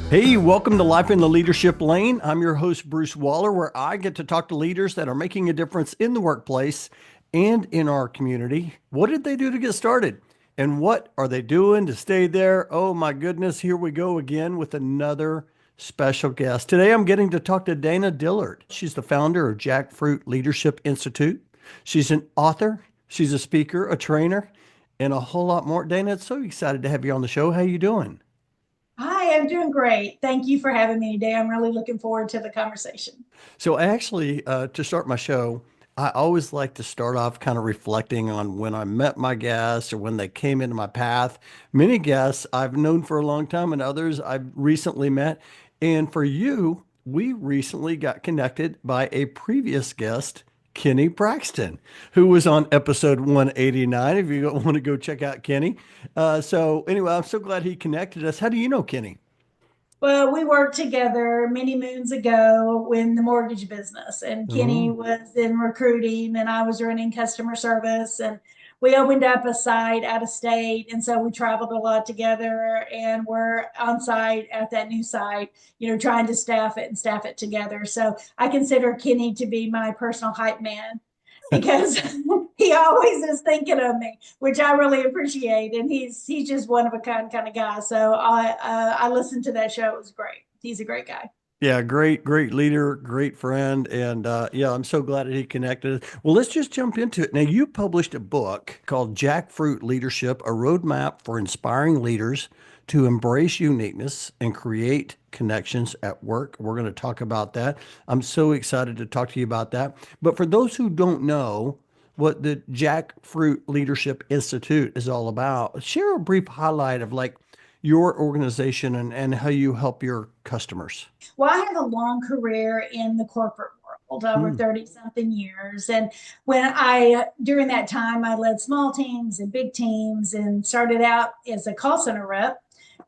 Hey, welcome to Life in the Leadership Lane. I'm your host, Bruce Waller, where I get to talk to leaders that are making a difference in the workplace and in our community. What did they do to get started? And what are they doing to stay there? Oh my goodness, here we go again with another special guest. Today I'm getting to talk to Dana Dillard. She's the founder of Jackfruit Leadership Institute. She's an author, she's a speaker, a trainer, and a whole lot more. Dana, it's so excited to have you on the show. How you doing? Hi, I'm doing great. Thank you for having me today. I'm really looking forward to the conversation. So actually, to start my show, I always like to start off kind of reflecting on when I met my guests or when they came into my path. Many guests I've known for a long time and others I've recently met. And for you, we recently got connected by a previous guest, Kenny Braxton, who was on episode 189. If you want to go check out Kenny. So anyway, I'm so glad he connected us. How do you know Kenny? Well, we worked together many moons ago in the mortgage business, and Kenny Oh. was in recruiting, and I was running customer service. And we opened up a site out of state, and so we traveled a lot together, and we're on site at that new site, trying to staff it and staff it together. So I consider Kenny to be my personal hype man because he always is thinking of me, which I really appreciate. And he's just one of a kind of guy. So I listened to that show. It was great. He's a great guy. Yeah, great leader, great friend. And yeah, I'm so glad that he connected. Well, let's just jump into it. Now, you published a book called Jackfruit Leadership, a roadmap for inspiring leaders to embrace uniqueness and create connections at work. We're going to talk about that. I'm so excited to talk to you about that. But for those who don't know what the Jackfruit Leadership Institute is all about, share a brief highlight of like your organization and how you help your customers. Well, I have a long career in the corporate world, over Hmm. 30 something years. And during that time, I led small teams and big teams and started out as a call center rep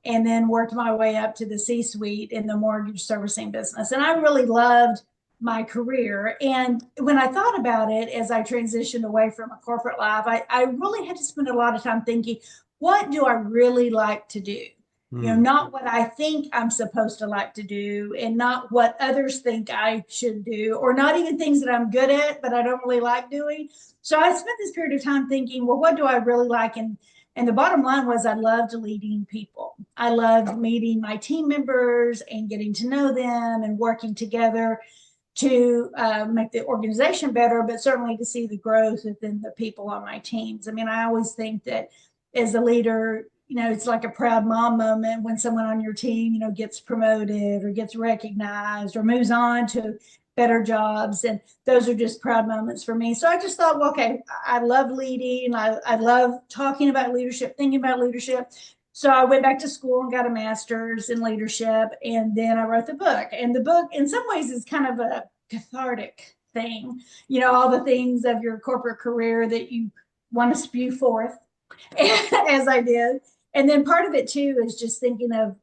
and then worked my way up to the C suite in the mortgage servicing business. And I really loved my career. And when I thought about it as I transitioned away from a corporate life, I really had to spend a lot of time thinking, what do I really like to do? Hmm. Not what I think I'm supposed to like to do and not what others think I should do, or not even things that I'm good at, but I don't really like doing. So I spent this period of time thinking, well, what do I really like? And the bottom line was I loved leading people. I loved meeting my team members and getting to know them and working together to make the organization better, but certainly to see the growth within the people on my teams. I mean, I always think that as a leader, it's like a proud mom moment when someone on your team, gets promoted or gets recognized or moves on to better jobs. And those are just proud moments for me. So I just thought, well, okay, I love leading. I love talking about leadership, thinking about leadership. So I went back to school and got a master's in leadership. And then I wrote the book. And the book, in some ways, is kind of a cathartic thing, all the things of your corporate career that you want to spew forth as I did. And then part of it too is just thinking of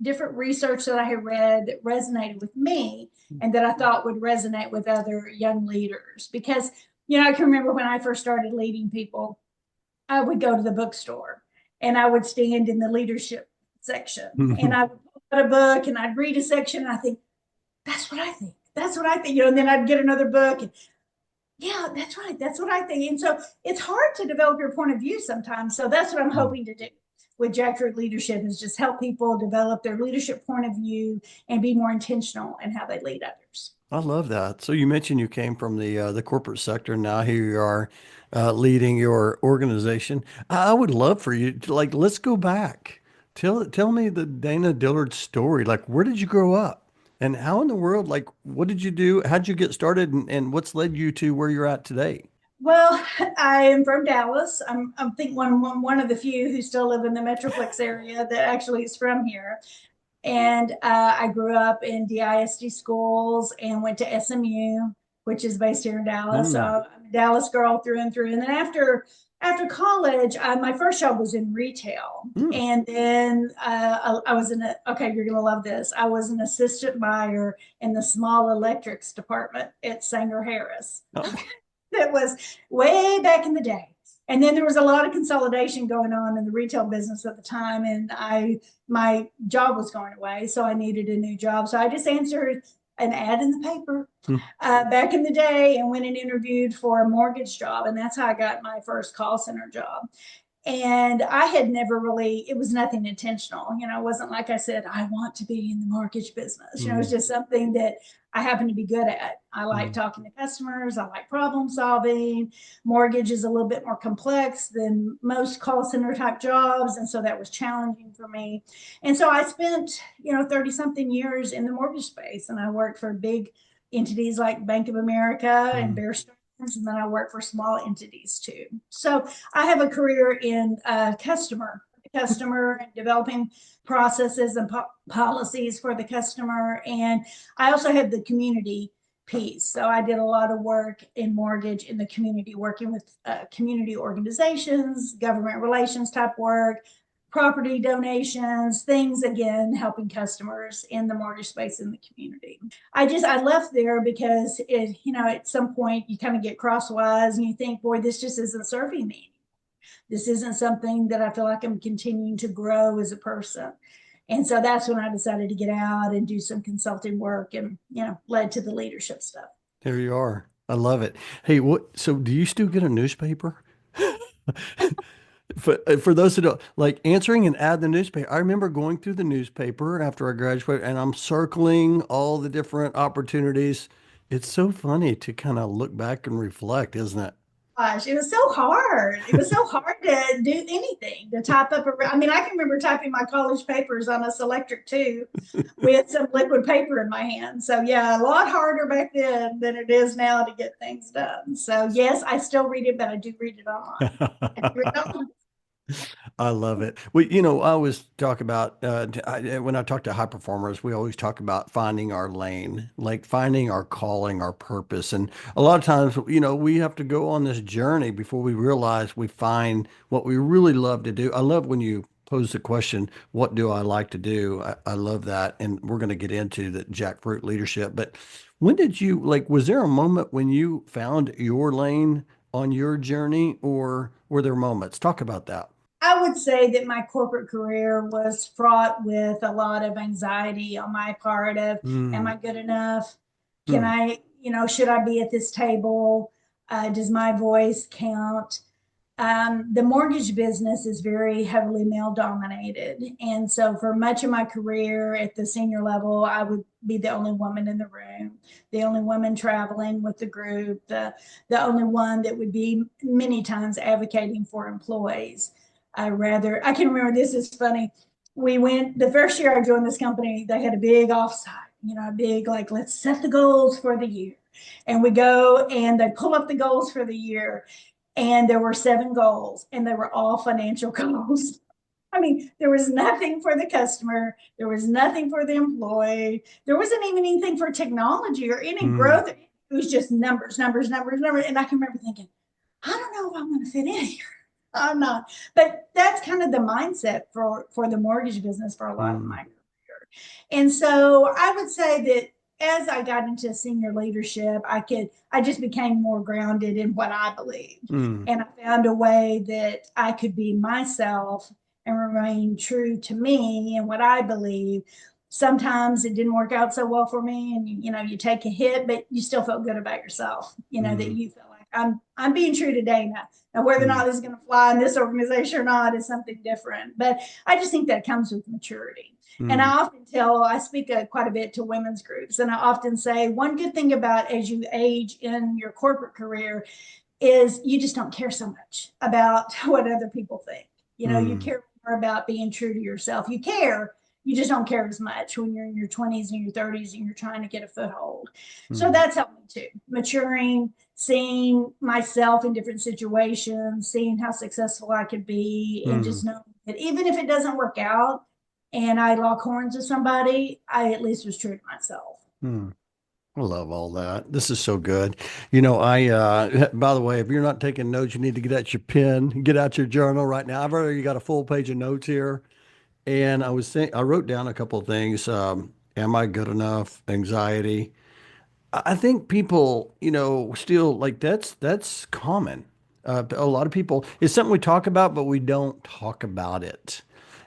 different research that I had read that resonated with me and that I thought would resonate with other young leaders. Because, I can remember when I first started leading people, I would go to the bookstore and I would stand in the leadership section and I would pull out a book and I'd read a section and I think, that's what I think. That's what I think, and then I'd get another book and yeah, that's right. That's what I think. And so it's hard to develop your point of view sometimes. So that's what I'm hoping to do with Jackfruit Leadership is just help people develop their leadership point of view and be more intentional in how they lead others. I love that. So you mentioned you came from the corporate sector. Now here you are leading your organization. I would love for you to like let's go back. Tell me the Dana Dillard story. Like where did you grow up? And how in the world, like what did you do? How'd you get started and what's led you to where you're at today? Well, I am from Dallas. I'm think one of the few who still live in the Metroplex area that actually is from here. And I grew up in DISD schools and went to SMU, which is based here in Dallas. So Hmm. I'm a Dallas girl through and through. And then after college, my first job was in retail. Hmm. And then I was okay, you're going to love this. I was an assistant buyer in the small electrics department at Sanger Harris. Oh, That was way back in the day. And then there was a lot of consolidation going on in the retail business at the time, and my job was going away, so I needed a new job. So I just answered an ad in the paper Hmm. back in the day and went and interviewed for a mortgage job, and that's how I got my first call center job. And I had never really, it was nothing intentional. It wasn't like I said, I want to be in the mortgage business. It was Hmm. just something that I happen to be good at. I like Hmm. talking to customers, I like problem solving. Mortgage is a little bit more complex than most call center type jobs. And so that was challenging for me. And so I spent, 30 something years in the mortgage space, and I worked for big entities like Bank of America and Hmm. Bear Stearns, and then I worked for small entities too. So I have a career in customer and developing processes and policies for the customer. And I also have the community piece. So I did a lot of work in mortgage in the community, working with community organizations, government relations type work, property donations, things again, helping customers in the mortgage space in the community. I left there because at some point you kind of get crosswise and you think, boy, this just isn't serving me. This isn't something that I feel like I'm continuing to grow as a person. And so that's when I decided to get out and do some consulting work, and led to the leadership stuff. There you are. I love it. Hey, so do you still get a newspaper? For those who don't like answering an ad in the newspaper, I remember going through the newspaper after I graduated and I'm circling all the different opportunities. It's so funny to kind of look back and reflect, isn't it? Gosh, it was so hard. It was so hard to do anything, to type up I mean, I can remember typing my college papers on a Selectric too with some liquid paper in my hand. So yeah, a lot harder back then than it is now to get things done. So yes, I still read it, but I do read it online. I do read it online. I love it. I always talk about when I talk to high performers, we always talk about finding our lane, like finding our calling, our purpose. And a lot of times, we have to go on this journey before we realize we find what we really love to do. I love when you pose the question, what do I like to do? I love that. And we're going to get into the jackfruit leadership. But when did was there a moment when you found your lane on your journey, or were there moments? Talk about that. I would say that my corporate career was fraught with a lot of anxiety on my part of, am Mm, I good enough? Can mm, I, should I be at this table? Does my voice count? The mortgage business is very heavily male dominated. And so for much of my career at the senior level, I would be the only woman in the room, the only woman traveling with the group, the only one that would be many times advocating for employees. I can remember, this is funny. We went, the first year I joined this company, they had a big offsite, a big, like, let's set the goals for the year. And we go and they pull up the goals for the year, and there were 7 goals, and they were all financial goals. I mean, there was nothing for the customer, there was nothing for the employee, there wasn't even anything for technology or any mm, growth. It was just numbers, numbers, numbers, numbers. And I can remember thinking, I don't know if I'm going to fit in here. I'm not. But that's kind of the mindset for the mortgage business for a lot of mm, my career. And so I would say that as I got into senior leadership, I just became more grounded in what I believed. mm, And I found a way that I could be myself and remain true to me and what I believe. Sometimes it didn't work out so well for me, and you take a hit, but you still felt good about yourself, that mm, you felt like I'm being true to Dana. Now, whether or mm, not this is going to fly in this organization or not is something different. But I just think that comes with maturity. And mm, I speak quite a bit to women's groups, and I often say one good thing about as you age in your corporate career is you just don't care so much about what other people think. You mm, care more about being true to yourself. You care, you just don't care as much when you're in your 20s and your 30s and you're trying to get a foothold. So mm, that's helped me too. Maturing, seeing myself in different situations, seeing how successful I could be, and just mm, knowing that even if it doesn't work out and I lock horns with somebody, I at least was true to myself. mm. I love all that. This is so good. By the way, if you're not taking notes, you need to get out your pen, get out your journal right now. I've already got a full page of notes here. And I wrote down a couple of things. Am I good enough? Anxiety. I think people, still like that's common. A lot of people, it's something we talk about, but we don't talk about it.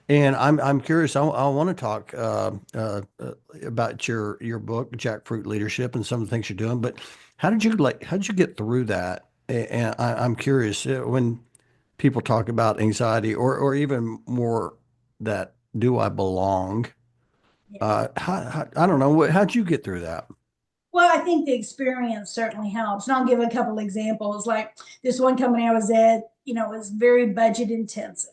And I'm curious. I want to talk about your book, Jackfruit Leadership, and some of the things you're doing. But how did you get through that? And I'm curious when people talk about anxiety, or even more that do I belong? I don't know. How'd you get through that? Well, I think the experience certainly helps. And I'll give a couple examples. Like this one company I was at, was very budget intensive.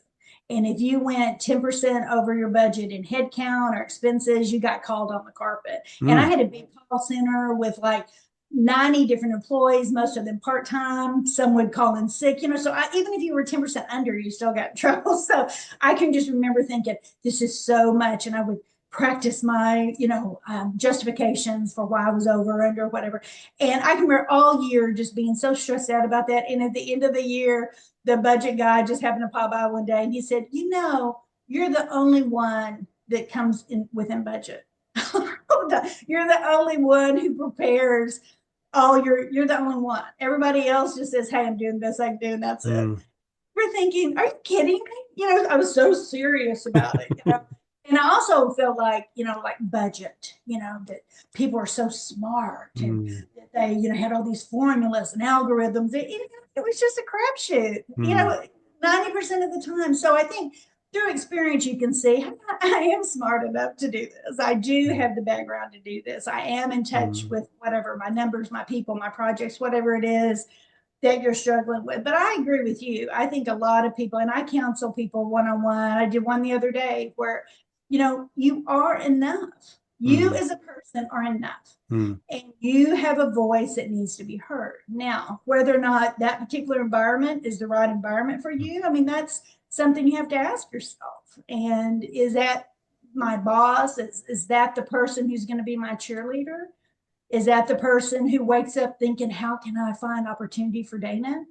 And if you went 10% over your budget in headcount or expenses, you got called on the carpet. And I Mm, had a big call center with like 90 different employees, most of them part time. Some would call in sick, so even if you were 10% under, you still got in trouble. So I can just remember thinking, this is so much. And I would practice my, justifications for why I was over, under, whatever. And I can remember all year just being so stressed out about that. And at the end of the year, the budget guy just happened to pop by one day and he said, you're the only one that comes in within budget. You're the only one who prepares you're the only one. Everybody else just says, hey, I'm doing the best I can do, and that's it. mm. We're thinking, are you kidding me? I was so serious about it. And I also felt like, like budget, that people are so smart and Mm, that they, had all these formulas and algorithms. It was just a crapshoot, mm, 90% of the time. So I think through experience, you can see I am smart enough to do this. I do mm, have the background to do this. I am in touch mm, with whatever my numbers, my people, my projects, whatever it is that you're struggling with. But I agree with you. I think a lot of people, and I counsel people one on one. I did one the other day where, you are enough. You mm, as a person are enough. mm, And you have a voice that needs to be heard. Now, whether or not that particular environment is the right environment for you, I mean, that's something you have to ask yourself. And is that my boss? Is that the person who's going to be my cheerleader? Is that the person who wakes up thinking, how can I find opportunity for Dana?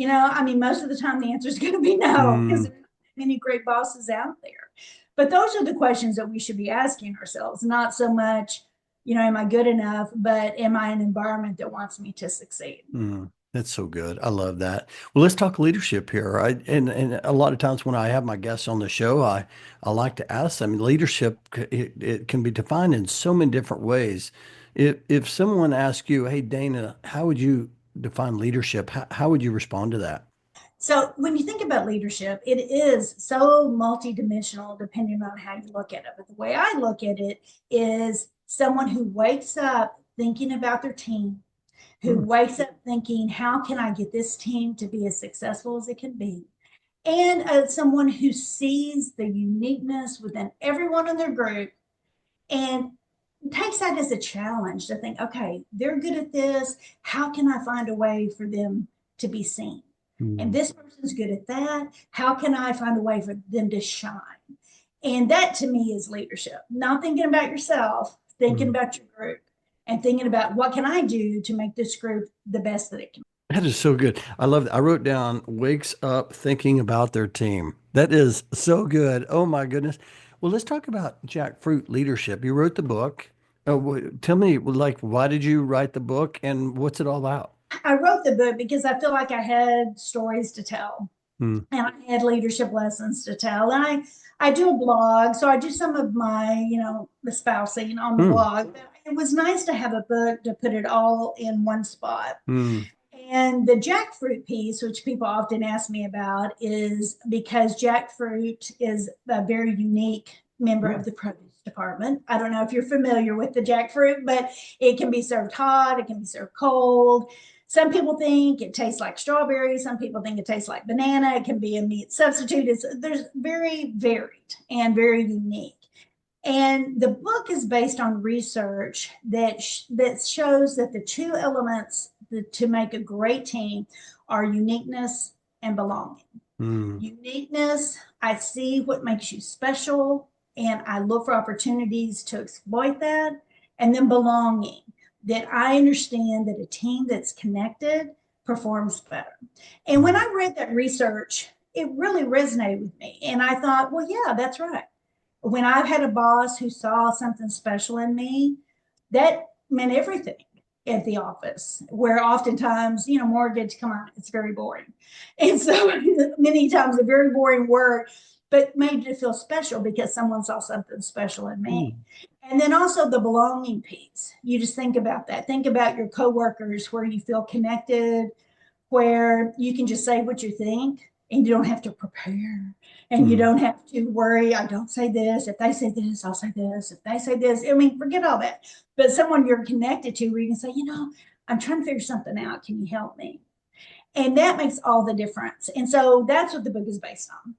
I mean, most of the time the answer is going to be no, because mm. there's not many great bosses out there. But those are the questions that we should be asking ourselves, not so much, am I good enough, but am I an environment that wants me to succeed? Mm, that's so good. I love that. Well, let's talk leadership here. And a lot of times when I have my guests on the show, I like to ask them. Leadership, it can be defined in so many different ways. If someone asks you, "Hey, Dana, how would you define leadership?" How would you respond to that? So when you think about leadership, it is so multidimensional depending on how you look at it. But the way I look at it is someone who wakes up thinking about their team, who Mm, wakes up thinking, how can I get this team to be as successful as it can be? And someone who sees the uniqueness within everyone in their group and takes that as a challenge to think, okay, they're good at this. How can I find a way for them to be seen? And mm, this person's good at that. How can I find a way for them to shine? And that to me is leadership, not thinking about yourself, thinking mm. about your group and thinking about what can I do to make this group the best that it can. That is so good. I love that. I wrote down wakes up thinking about their team. That is so good. Oh my goodness. Well, let's talk about Jackfruit Leadership. You wrote the book. Tell me, like, why did you write the book and what's it all about? I wrote the book because I feel like I had stories to tell Hmm. and I had leadership lessons to tell. And I do a blog, so I do some of my, espousing on the Hmm. blog. But it was nice to have a book to put it all in one spot. Hmm. And the jackfruit piece, which people often ask me about, is because jackfruit is a very unique member Hmm. of the produce department. I don't know if you're familiar with the jackfruit, but it can be served hot, it can be served cold. Some people think it tastes like strawberry. Some people think it tastes like banana. It can be a meat substitute. There's very varied and very unique. And the book is based on research that shows that the two elements to make a great team are uniqueness and belonging. Hmm. Uniqueness, I see what makes you special, and I look for opportunities to exploit that. And then belonging, that I understand that a team that's connected performs better. And when Hmm. I read that research, it really resonated with me. And I thought, well, yeah, that's right. When I've had a boss who saw something special in me, that meant everything. at the office, where oftentimes, mortgage, come on, it's very boring. And so many times a very boring work, but made it feel special because someone saw something special in me. Mm. And then also the belonging piece. You just think about that. Think about your coworkers where you feel connected, where you can just say what you think and you don't have to prepare and you Mm. don't have to worry. I don't say this. If they say this, I'll say this. If they say this, I mean, forget all that. But someone you're connected to where you can say, I'm trying to figure something out. Can you help me? And that makes all the difference. And so that's what the book is based on,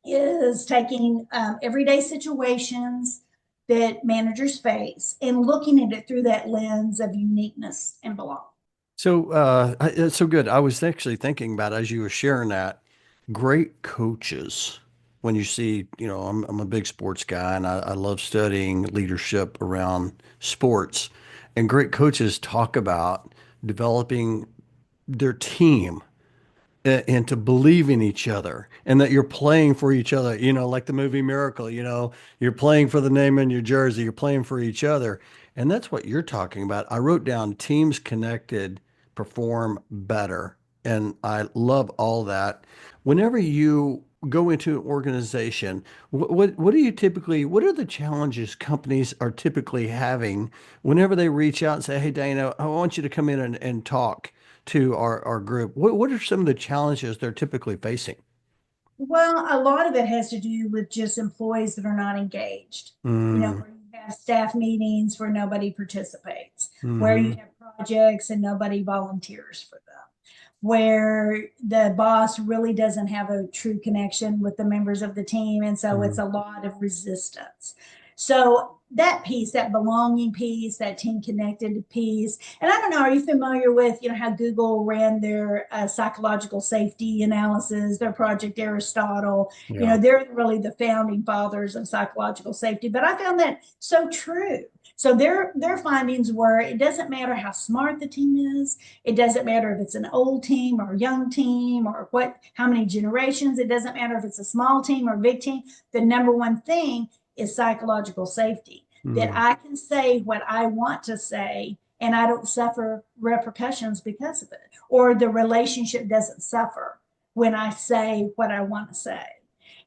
is taking everyday situations that managers face and looking at it through that lens of uniqueness and belonging. So it's so good. I was actually thinking about as you were sharing that, great coaches. When you see, I'm a big sports guy and I love studying leadership around sports. And great coaches talk about developing their team and to believe in each other and that you're playing for each other, like the movie Miracle, you're playing for the name in your jersey, you're playing for each other. And that's what you're talking about. I wrote down teams connected perform better. And I love all that. Whenever you go into an organization, what do you typically, what are the challenges companies are typically having whenever they reach out and say, hey, Dana, I want you to come in and talk to our group? What are some of the challenges they're typically facing? Well, a lot of it has to do with just employees that are not engaged. Mm, Where you have staff meetings where nobody participates, where you hmm. have projects and nobody volunteers for them, where the boss really doesn't have a true connection with the members of the team. And so it's Mm, a lot of resistance. So that piece, that belonging piece, that team connected piece. And I don't know, are you familiar with, how Google ran their psychological safety analysis, their Project Aristotle? yeah. They're really the founding fathers of psychological safety. But I found that so true. So their findings were it doesn't matter how smart the team is, it doesn't matter if it's an old team or a young team or how many generations, it doesn't matter if it's a small team or a big team. The number one thing is psychological safety, that Mm, I can say what I want to say and I don't suffer repercussions because of it, or the relationship doesn't suffer when I say what I want to say.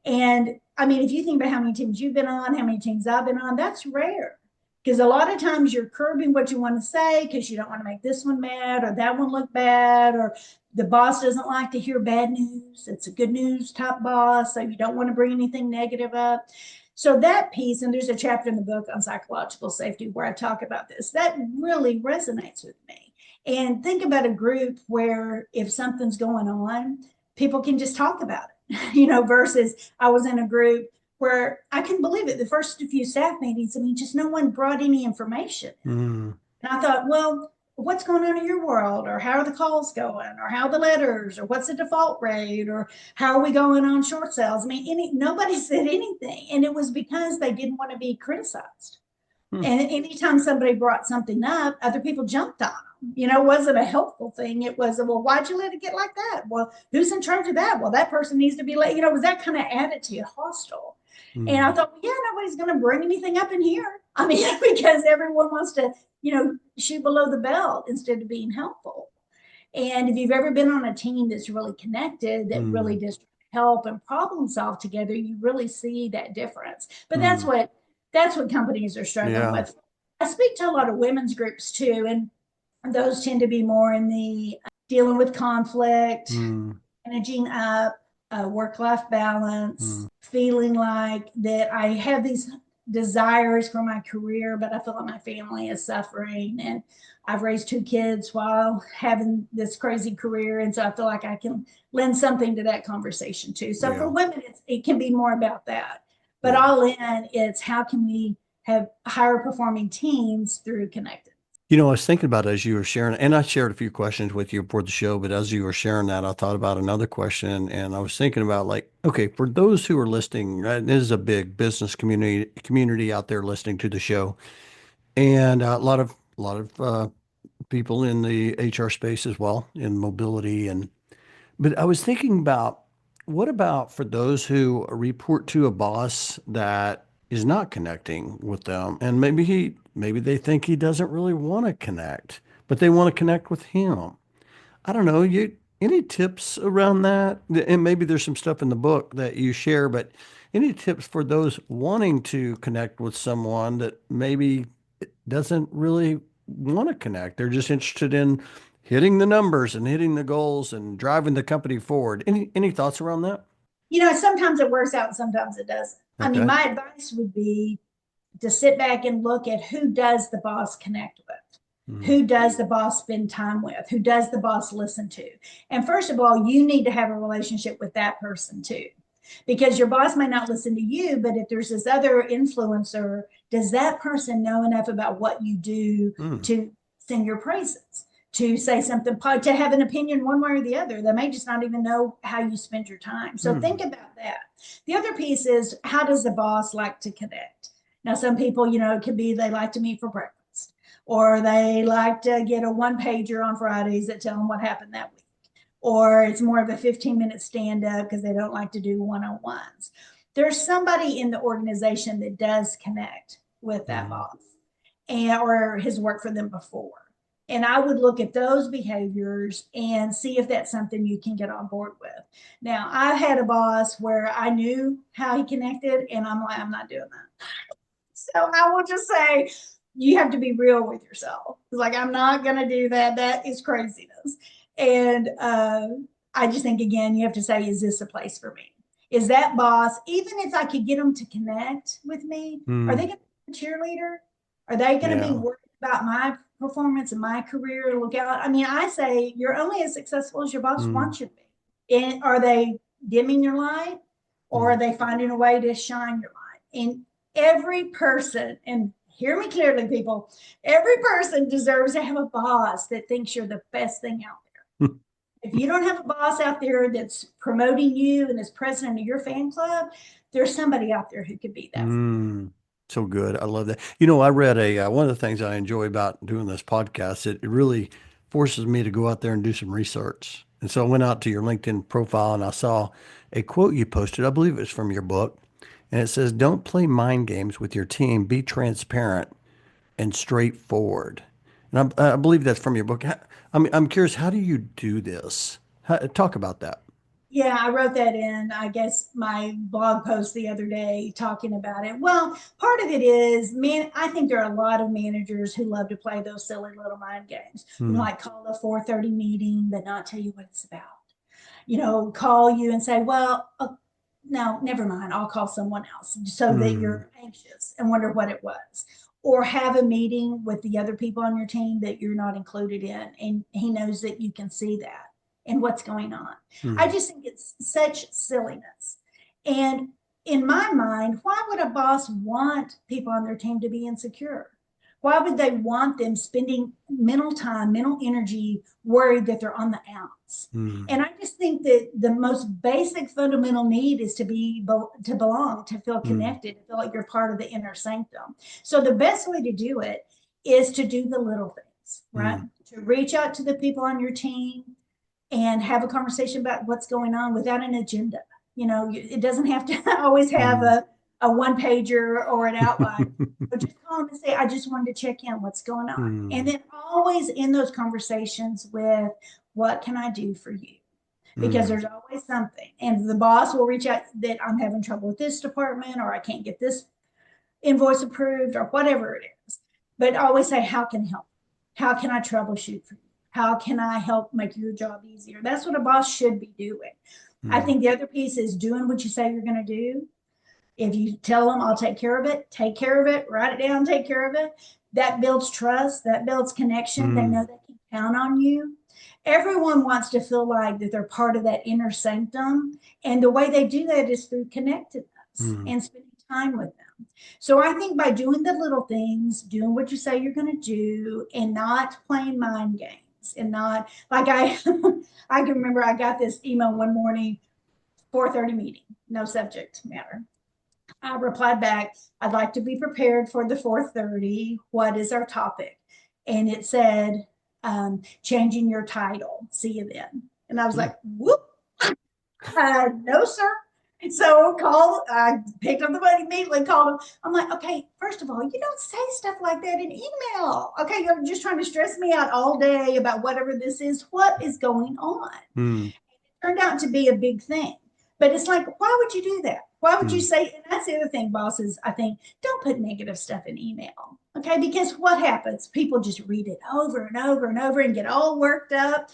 And I mean, if you think about how many teams you've been on, how many teams I've been on, that's rare. Because a lot of times you're curbing what you want to say because you don't want to make this one mad or that one look bad, or the boss doesn't like to hear bad news. It's a good news top boss, so you don't want to bring anything negative up. So that piece, and there's a chapter in the book on psychological safety where I talk about this, that really resonates with me. And think about a group where if something's going on, people can just talk about it, versus I was in a group where I couldn't believe it. The first few staff meetings, I mean, just no one brought any information. mm, And I thought, well, what's going on in your world? Or how are the calls going? Or how are the letters? Or what's the default rate? Or how are we going on short sales? I mean, nobody said anything. And it was because they didn't want to be criticized. mm, And anytime somebody brought something up, other people jumped on them. It wasn't a helpful thing. It was, well, why'd you let it get like that? Well, who's in charge of that? Well, that person needs to be let, it was that kind of attitude, hostile. And I mm, thought, well, yeah, nobody's going to bring anything up in here. I mean, because everyone wants to, shoot below the belt instead of being helpful. And if you've ever been on a team that's really connected, that really mm, just help and problem solve together, you really see that difference. But that's mm. what companies are struggling Yeah. with. I speak to a lot of women's groups too, and those tend to be more in the dealing with conflict, Mm, managing up, work-life balance, mm, feeling like that I have these desires for my career, but I feel like my family is suffering. And I've raised two kids while having this crazy career. And so I feel like I can lend something to that conversation too. So for yeah. women, it can be more about that. But Yeah. all in, it's how can we have higher performing teams through connected. I was thinking about it as you were sharing, and I shared a few questions with you before the show, but as you were sharing that, I thought about another question, and I was thinking about like, okay, for those who are listening, right, this is a big business community out there listening to the show, and a lot of people in the HR space as well, in mobility, but I was thinking about what about for those who report to a boss that is not connecting with them, and maybe they think he doesn't really want to connect, but they want to connect with him. I don't know, any tips around that? And maybe there's some stuff in the book that you share, but any tips for those wanting to connect with someone that maybe doesn't really want to connect? They're just interested in hitting the numbers and hitting the goals and driving the company forward. Any thoughts around that? Sometimes it works out and sometimes it doesn't. I mean, Okay. my advice would be to sit back and look at who does the boss connect with. Mm, Who does the boss spend time with? Who does the boss listen to? And first of all, you need to have a relationship with that person too. Because your boss may not listen to you, but if there's this other influencer, does that person know enough about what you do mm, to sing your praises? To say something, to have an opinion one way or the other. They may just not even know how you spend your time. So think mm, about that. The other piece is, how does the boss like to connect? Now, some people, it could be they like to meet for breakfast, or they like to get a one pager on Fridays that tell them what happened that week, or it's more of a 15-minute stand up because they don't like to do one-on-ones. There's somebody in the organization that does connect with that mm, boss or has worked for them before. And I would look at those behaviors and see if that's something you can get on board with. Now, I've had a boss where I knew how he connected, and I'm like, I'm not doing that. So I will just say, you have to be real with yourself. It's like, I'm not going to do that. That is craziness. And I just think, again, you have to say, is this a place for me? Is that boss, even if I could get them to connect with me, are they mm. going to be a cheerleader? Are they going to be Yeah. worried about my performance and my career? Look out. I mean, I say, you're only as successful as your boss Mm, wants you to be. And are they dimming your light, or are mm, they finding a way to shine your light? And every person, and hear me clearly, people, every person deserves to have a boss that thinks you're the best thing out there. If you don't have a boss out there that's promoting you and is president of your fan club, there's somebody out there who could be that. mm. So good. I love that. I read one of the things I enjoy about doing this podcast, it really forces me to go out there and do some research. And so I went out to your LinkedIn profile and I saw a quote you posted. I believe it's from your book. And it says, "Don't play mind games with your team. Be transparent and straightforward." And I believe that's from your book. I'm curious, how do you do this? Talk about that. Yeah, I wrote that in, I guess, my blog post the other day talking about it. Well, part of it is, man, I think there are a lot of managers who love to play those silly little mind games. Hmm. Like call a 4:30 meeting, but not tell you what it's about. Call you and say, well, no, never mind. I'll call someone else so that Hmm. you're anxious and wonder what it was. Or have a meeting with the other people on your team that you're not included in, and he knows that you can see that and what's going on. I Hmm. just think it's such silliness. And in my mind, why would a boss want people on their team to be insecure? Why would they want them spending mental time, mental energy, worried that they're on the outs? Hmm. And I just think that the most basic fundamental need is to belong, to feel Hmm. connected, to feel like you're part of the inner sanctum. So the best way to do it is to do the little things, right? Hmm. To reach out to the people on your team and have a conversation about what's going on without an agenda. It doesn't have to always have Hmm. a one pager or an outline, but just call them and say, I just wanted to check in, what's going on. And Hmm. then always in those conversations with, what can I do for you? Because Hmm. there's always something. And the boss will reach out that I'm having trouble with this department, or I can't get this invoice approved, or whatever it is. But always say, how can I help? How can I troubleshoot for you? How can I help make your job easier? That's what a boss should be doing. I Hmm. think the other piece is doing what you say you're going to do. If you tell them, I'll take care of it, take care of it, write it down, take care of it. That builds trust, that builds connection. They know Hmm. they can count on you. Everyone wants to feel like that they're part of that inner sanctum. And the way they do that is through connectedness Hmm. and spending time with them. So I think by doing the little things, doing what you say you're going to do, and not playing mind games, and not like I can remember I got this email one morning, 4:30 meeting, no subject matter. I replied back, I'd like to be prepared for the 4:30. What is our topic? And it said, changing your title. See you then. And I was Hmm. like, whoop, no, sir. So I picked up the phone immediately, called him. I'm like, okay, first of all, you don't say stuff like that in email. Okay, you're just trying to stress me out all day about whatever this is. What is going on? Mm, Turned out to be a big thing. But it's like, why would you do that? Why would you mm, say, and that's the other thing, bosses, I think, don't put negative stuff in email. Okay, because what happens? People just read it over and over and over and get all worked up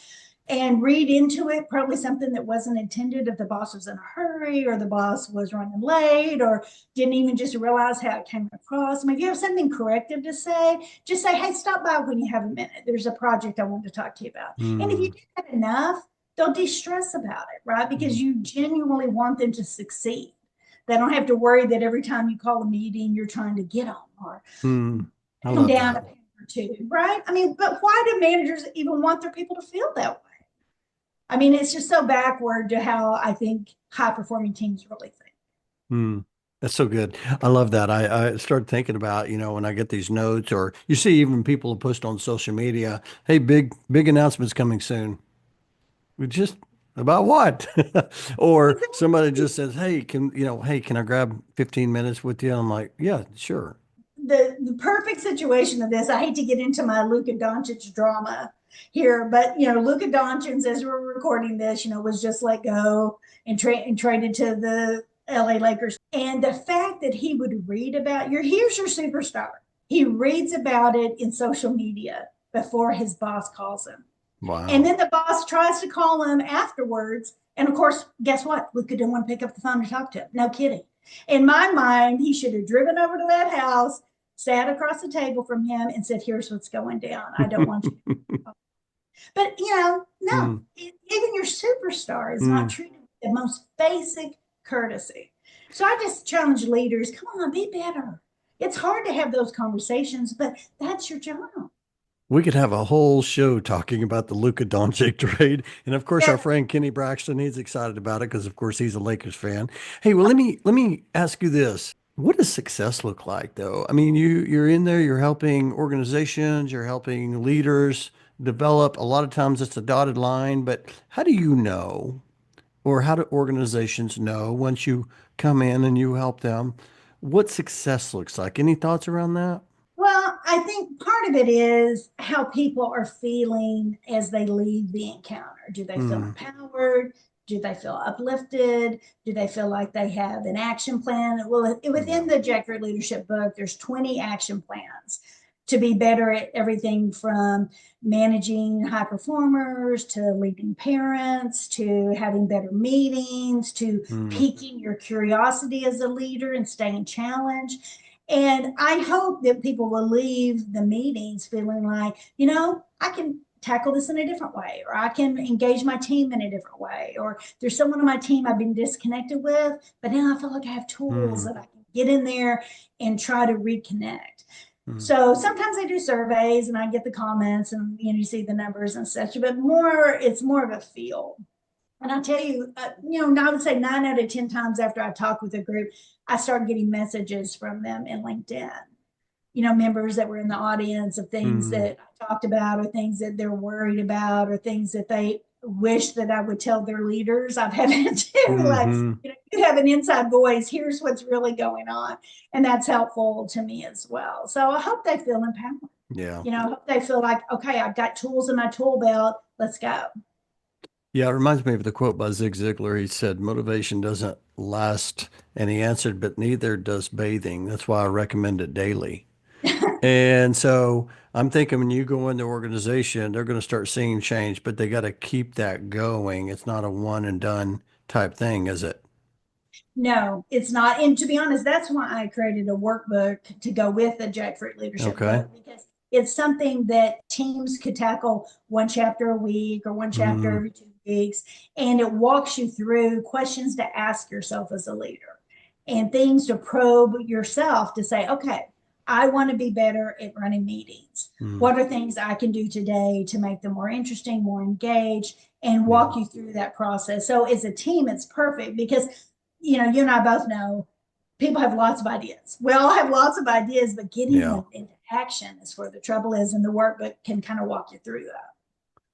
and read into it probably something that wasn't intended if the boss was in a hurry or the boss was running late or didn't even just realize how it came across. I mean, if you have something corrective to say, just say, hey, stop by when you have a minute. There's a project I want to talk to you about. And if you mm, do that enough, they'll de-stress about it, right? Because mm, you genuinely want them to succeed. They don't have to worry that every time you call a meeting, you're trying to get them or mm. I come love down that. a pin or two, right? I mean, but why do managers even want their people to feel that way? I mean, it's just so backward to how I think high performing teams really think. Mm. That's so good. I love that. I started thinking about, when I get these notes or you see even people post on social media, hey, big announcements coming soon. We just about what? Or somebody just says, hey, can I grab 15 minutes with you? I'm like, yeah, sure. The perfect situation of this, I hate to get into my Luka Doncic drama here, but Luka Doncic, as we're recording this, was just let go and traded to the LA Lakers. And the fact that he would read about here's your superstar. He reads about it in social media before his boss calls him. And Wow. then the boss tries to call him afterwards. And of course, guess what? Luka didn't want to pick up the phone to talk to him. No kidding. In my mind, he should have driven over to that house, sat across the table from him, and said, here's what's going down. I don't want you. But, no, Mm, even your superstar is not mm. treated with the most basic courtesy. So I just challenge leaders, come on, be better. It's hard to have those conversations, but that's your job. We could have a whole show talking about the Luka Doncic trade. And of course, our Yeah. friend Kenny Braxton, he's excited about it because of course he's a Lakers fan. Hey, well, let me ask you this. What does success look like though? I mean, you're in there, you're helping organizations, you're helping leaders develop. A lot of times it's a dotted line, but how do you know, or how do organizations know once you come in and you help them, what success looks like? Any thoughts around that? Well, I think part of it is how people are feeling as they leave the encounter. Do they feel Mm, empowered? Do they feel uplifted? Do they feel like they have an action plan? Well, yeah. within the Jackfruit Leadership book, there's 20 action plans to be better at everything from managing high performers to leading parents to having better meetings to Mm, piquing your curiosity as a leader and staying challenged. And I hope that people will leave the meetings feeling like, I can tackle this in a different way, or I can engage my team in a different way, or there's someone on my team I've been disconnected with, but now I feel like I have tools mm, that I can get in there and try to reconnect. mm. So sometimes I do surveys and I get the comments and you see the numbers and such, but it's more of a feel. And I tell you, I would say 9 out of 10 times after I talk with a group, I start getting messages from them in LinkedIn. Members that were in the audience of things Mm, that I talked about, or things that they're worried about, or things that they wish that I would tell their leaders. I've had it too, like, hmm. you have an inside voice. Here's what's really going on. And that's helpful to me as well. So I hope they feel empowered. Yeah. I hope they feel like, okay, I've got tools in my tool belt. Let's go. Yeah, it reminds me of the quote by Zig Ziglar. He said, motivation doesn't last. And he answered, but neither does bathing. That's why I recommend it daily. And so I'm thinking when you go into organization, they're going to start seeing change, but they got to keep that going. It's not a one and done type thing, is it? No, it's not. And to be honest, that's why I created a workbook to go with the Jackfruit Leadership Okay. book, because it's something that teams could tackle one chapter a week or one chapter Mm, every 2 weeks. And it walks you through questions to ask yourself as a leader and things to probe yourself to say, okay, I want to be better at running meetings. mm, What are things I can do today to make them more interesting, more engaged, and yeah. walk you through that process? So as a team, it's perfect because you and I both know people have lots of ideas. We all have lots of ideas, but getting Yeah. them into action is where the trouble is, and the workbook can kind of walk you through that.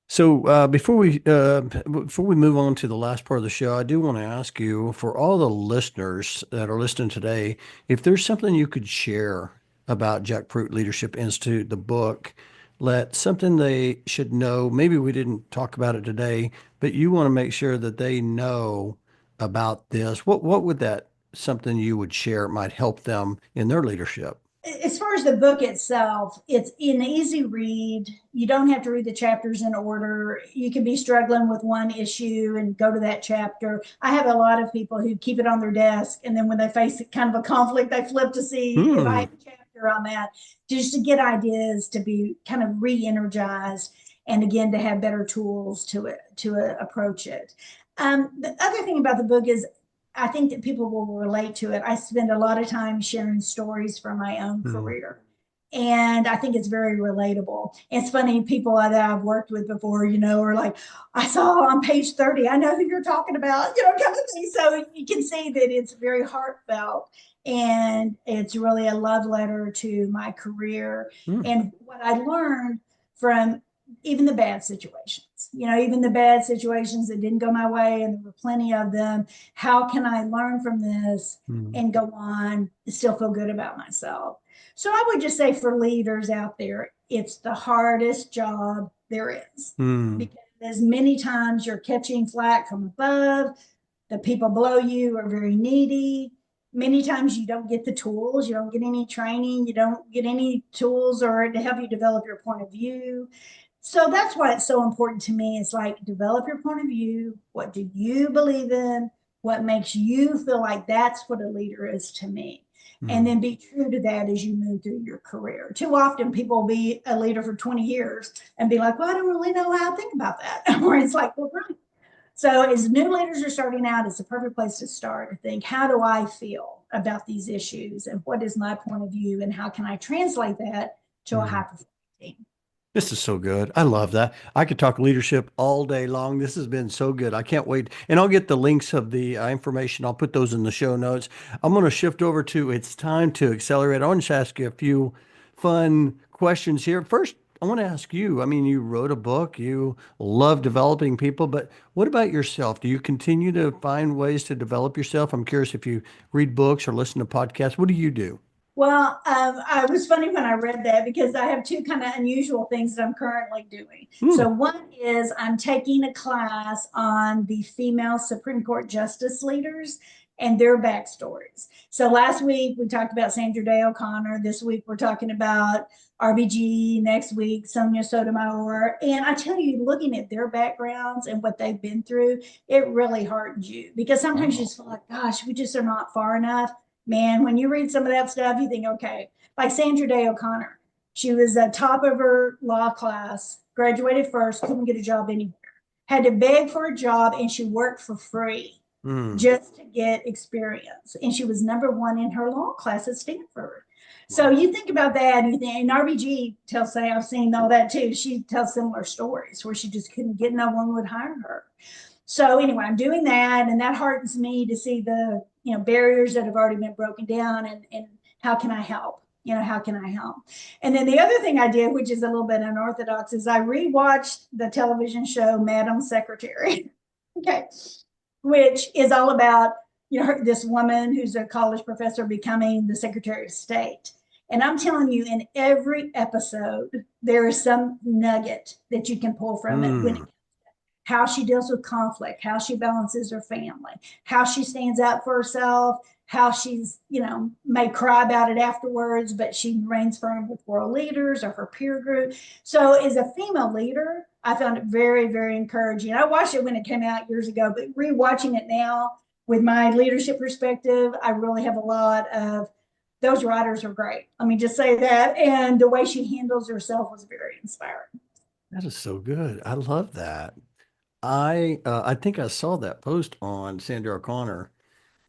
So before we move on to the last part of the show, I do want to ask you, for all the listeners that are listening today, if there's something you could share about Jackfruit Leadership Institute, the book, let something they should know. Maybe we didn't talk about it today, but you want to make sure that they know about this. What would that something you would share might help them in their leadership? As far as the book itself, it's an easy read. You don't have to read the chapters in order. You can be struggling with one issue and go to that chapter. I have a lot of people who keep it on their desk, and then when they face kind of a conflict, they flip to see if I Hmm. have a chapter on that, just to get ideas, to be kind of re-energized, and again to have better tools to approach it. The other thing about the book is I think that people will relate to it. I spend a lot of time sharing stories from my own Hmm. career. And I think it's very relatable. It's funny, people that I've worked with before, are like, I saw on page 30, I know who you're talking about, kind of thing. So you can see that it's very heartfelt and it's really a love letter to my career Hmm. and what I learned from even the bad situations, even the bad situations that didn't go my way, and there were plenty of them. How can I learn from this Hmm. and go on, still feel good about myself? So I would just say for leaders out there, it's the hardest job there is, Hmm. because as many times you're catching flack from above, the people below you are very needy. Many times you don't get the tools, you don't get any training, you don't get any tools or to help you develop your point of view. So that's why it's so important to me. It's like, develop your point of view. What do you believe in? What makes you feel like that's what a leader is to me? And Hmm. then be true to that as you move through your career. Too often people will be a leader for 20 years and be like, well, I don't really know how to think about that. Or it's like, well, right. So as new leaders are starting out, it's a perfect place to start to think, how do I feel about these issues? And what is my point of view? And how can I translate that to a high Hmm. performing team? This is so good. I love that. I could talk leadership all day long. This has been so good. I can't wait. And I'll get the links of the information. I'll put those in the show notes. I'm going to shift over to it's time to accelerate. I want to ask you a few fun questions here. First, I want to ask you, I mean, you wrote a book, you love developing people, but what about yourself? Do you continue to find ways to develop yourself? I'm curious if you read books or listen to podcasts. What do you do? Well, I was funny when I read that because I have two kind of unusual things that I'm currently doing. Hmm. So, one is I'm taking a class on the female Supreme Court justice leaders and their backstories. So, last week we talked about Sandra Day O'Connor. This week we're talking about RBG. Next week, Sonia Sotomayor. And I tell you, looking at their backgrounds and what they've been through, it really hardens you because sometimes you Wow. just feel like, gosh, we just are not far enough. Man, when you read some of that stuff, you think, okay, like Sandra Day O'Connor, she was at top of her law class, graduated first, couldn't get a job anywhere, had to beg for a job, and she worked for free Hmm. just to get experience. And she was number one in her law class at Stanford. So Wow. you think about that, and you think, and RBG tells, say, I've seen all that too. She tells similar stories where she just couldn't get, no one would hire her. So anyway, I'm doing that, and that heartens me to see the barriers that have already been broken down, and how can I help? How can I help? And then the other thing I did, which is a little bit unorthodox, is I rewatched the television show Madam Secretary. Okay, which is all about this woman who's a college professor becoming the Secretary of State. And I'm telling you, in every episode, there is some nugget that you can pull from it when Hmm. it how she deals with conflict, how she balances her family, how she stands up for herself, how she's, may cry about it afterwards, but she remains firm with world leaders or her peer group. So, as a female leader, I found it very, very encouraging. I watched it when it came out years ago, but rewatching it now with my leadership perspective, I really have a lot of those writers are great. Let me just say that. And the way she handles herself was very inspiring. That is so good. I love that. I think I saw that post on Sandra O'Connor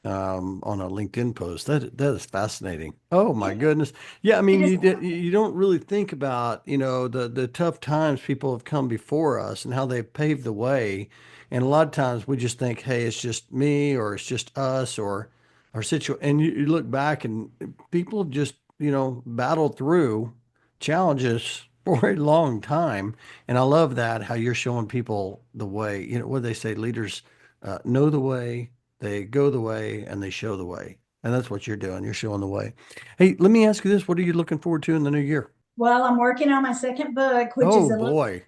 on a LinkedIn post. That is fascinating. Oh my It, goodness. Yeah, I it mean is. you don't really think about, the tough times people have come before us and how they've paved the way. And a lot of times we just think, hey, it's just me or it's just us or our situation. And you look back and people have just, battled through challenges for a long time. And I love that, how you're showing people the way. What do they say? Leaders know the way, they go the way, and they show the way. And that's what you're doing. You're showing the way. Hey, let me ask you this. What are you looking forward to in the new year? Well, I'm working on my second book, which is Oh a little boy.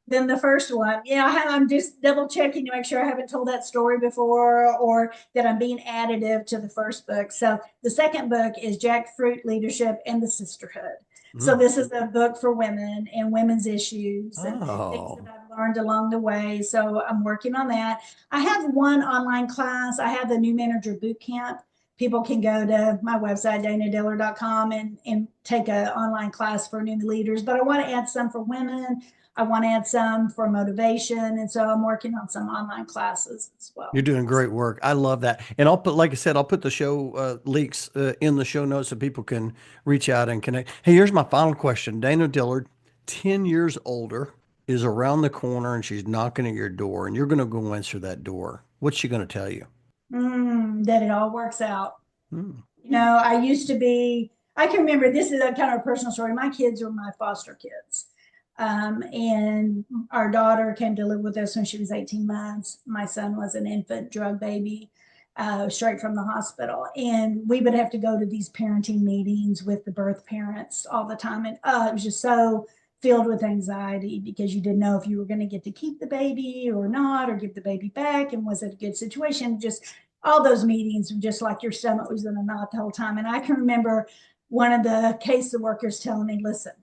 than the first one. Yeah, I'm just double checking to make sure I haven't told that story before or that I'm being additive to the first book. So the second book is Jackfruit Leadership and the Sisterhood. So Mm. this is a book for women and women's issues and things that Oh. I've learned along the way. So I'm working on that. I have one online class. I have the New Manager Boot Camp. People can go to my website, danadillard.com, and take an online class for new leaders. But I want to add some for women. I want to add some for motivation. And so I'm working on some online classes as You're well. doing great work. I love that. And I'll put, like I said, I'll put the show links in the show notes so people can reach out and connect. Hey, here's my final question. Dana Dillard, 10 years older, is around the corner and she's knocking at your door, and you're going to go answer that door. What's she going to tell you? That it all works out. Hmm. I used to be, I can remember, this is a kind of a personal story. My kids were my foster kids. And our daughter came to live with us when she was 18 months. My son was an infant drug baby, straight from the hospital. And we would have to go to these parenting meetings with the birth parents all the time. And it was just so filled with anxiety because you didn't know if you were going to get to keep the baby or not, or give the baby back. And was it a good situation? Just all those meetings, just like your stomach was in a knot the whole time. And I can remember one of the case workers telling me, listen,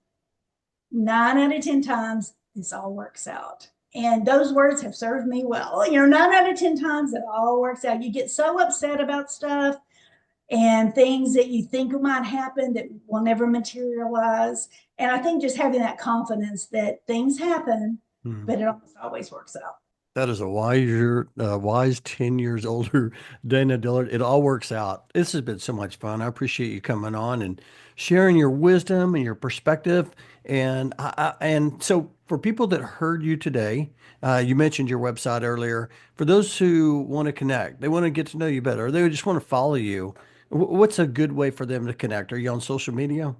9 out of 10 times, this all works out. And those words have served me well. 9 out of 10 times, it all works out. You get so upset about stuff and things that you think might happen that will never materialize. And I think just having that confidence that things happen, Hmm. but it almost always works out. That is a wise 10 years older Dana Dillard. It all works out. This has been so much fun. I appreciate you coming on and sharing your wisdom and your perspective. And so for people that heard you today, you mentioned your website earlier. For those who want to connect, they want to get to know you better, or they just want to follow you. What's a good way for them to connect? Are you on social media?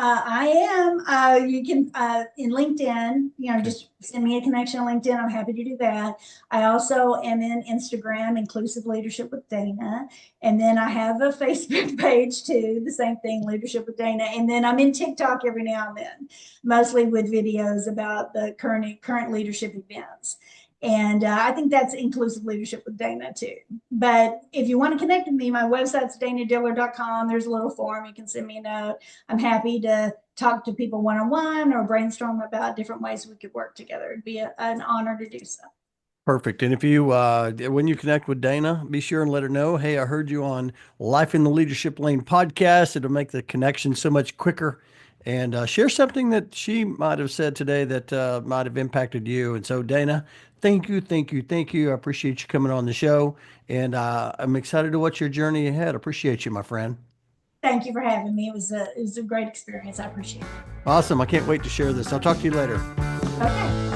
I am. You can in LinkedIn. Okay. Just send me a connection on LinkedIn. I'm happy to do that. I also am in Instagram, Inclusive Leadership with Dana, and then I have a Facebook page too. The same thing, Leadership with Dana, and then I'm in TikTok every now and then, mostly with videos about the current leadership events. And I think that's Inclusive Leadership with Dana too. But if you want to connect with me, my website's danadillard.com. There's a little form. You can send me a note. I'm happy to talk to people one on one or brainstorm about different ways we could work together. It'd be an honor to do so. Perfect. And if you, when you connect with Dana, be sure and let her know, hey, I heard you on Life in the Leadership Lane podcast. It'll make the connection so much quicker. And share something that she might have said today that might have impacted you. And so, Dana, thank you, thank you, thank you. I appreciate you coming on the show. And I'm excited to watch your journey ahead. Appreciate you, my friend. Thank you for having me. It was a great experience. I appreciate it. Awesome. I can't wait to share this. I'll talk to you later. Okay.